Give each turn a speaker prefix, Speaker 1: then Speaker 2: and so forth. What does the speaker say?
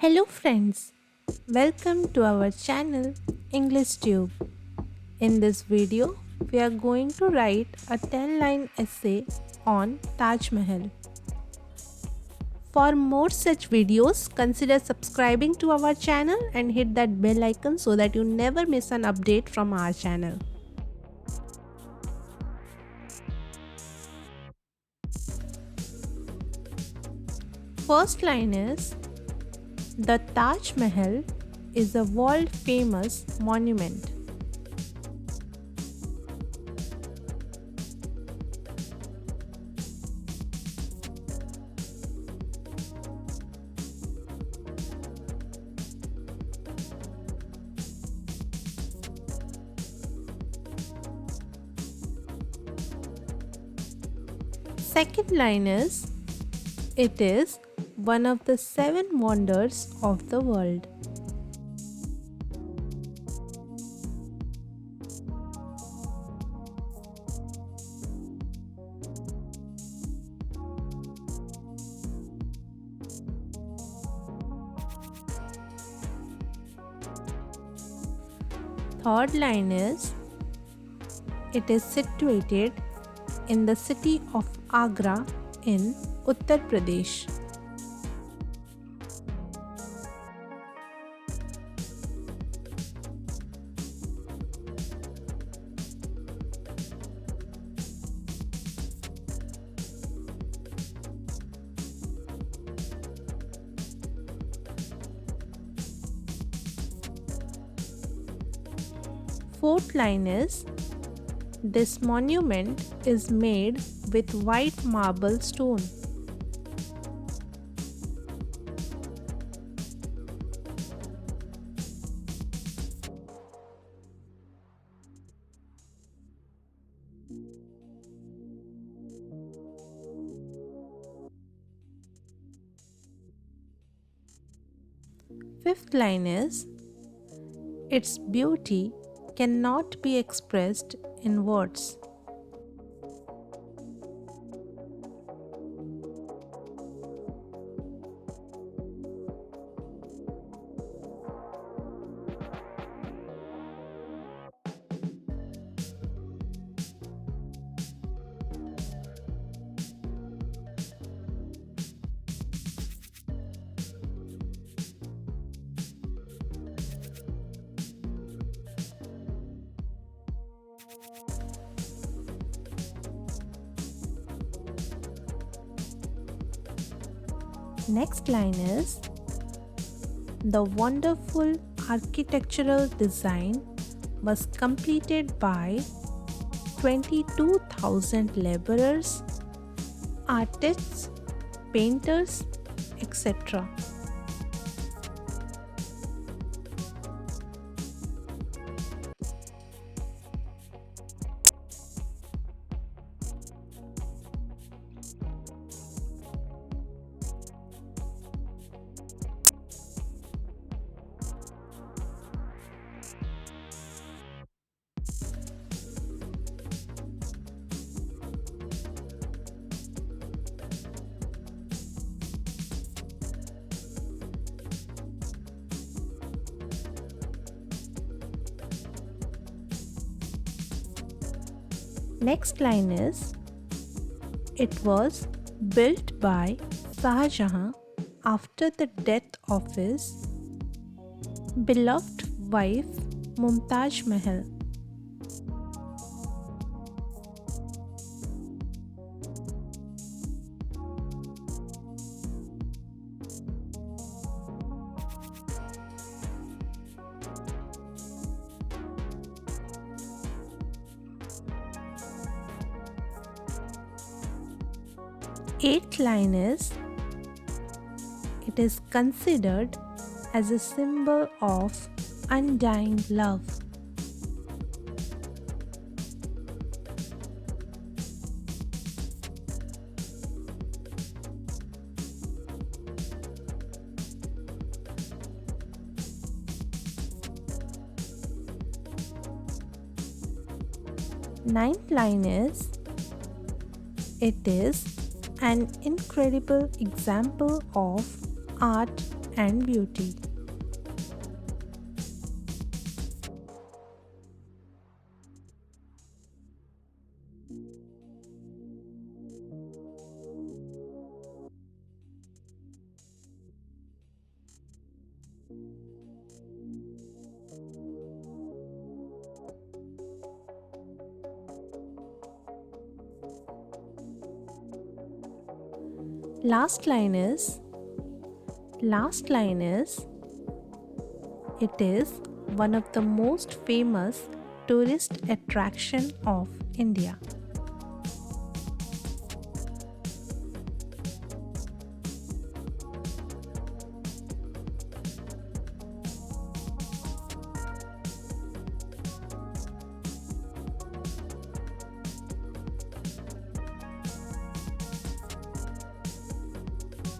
Speaker 1: Hello friends, welcome to our channel English Tube. In this video, we are going to write a 10-line essay on Taj Mahal. For more such videos, consider subscribing to our channel and hit that bell icon so that you never miss an update from our channel. First line is, the Taj Mahal is a world famous monument. Second line is, it is one of the seven wonders of the world. Third line is, it is situated in the city of Agra in Uttar Pradesh. Fourth line is, this monument is made with white marble stone. Fifth line is, its beauty cannot be expressed in words. Next line is, the wonderful architectural design was completed by 22,000 laborers, artists, painters, etc. Next line is, it was built by Shah Jahan after the death of his beloved wife Mumtaz Mahal. Eighth line is, it is considered as a symbol of undying love. Ninth line is, it is an incredible example of art and beauty. Last line is last line is it is one of the most famous tourist attraction of India.